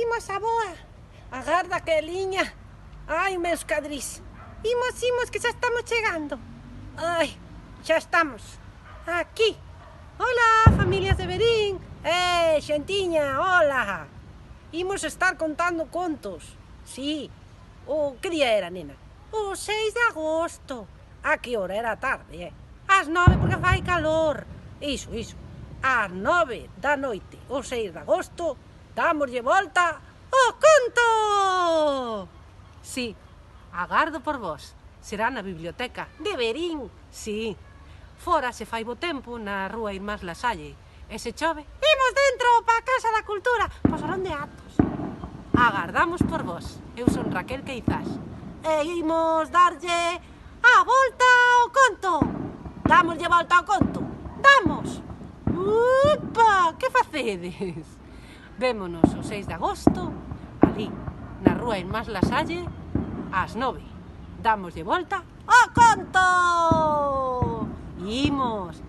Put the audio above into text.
imos a boa. Agarda que liña. Ai, meus cadrís. Imos, que xa estamos chegando. Ai, xa estamos. Aquí. Hola, familias de Verín. Xentiña, hola. Imos estar contando contos. Sí. Que día era, nena? O 6 de agosto. A que hora era tarde, Ás 9 porque fai calor. Iso. Ás 9 da noite, o 6 de agosto, dámoslle volta ao conto! Sí, agardo por vos. Será na biblioteca de Verín, sí. Fora se fai bo tempo na rúa Irmás Lasalle. E se chove, imos dentro pa Casa da Cultura, pa Salón de Actos. Agardamos por vos. Eu son Raquel Queizás. E imos darlle a volta ao conto. Dámoslle volta ao conto. Damos. Upa, que facedes? Vémonos o 6 de agosto, ali, na rúa Irmás Lasalle, ás 9. Dámoslle volta ao conto. Imos.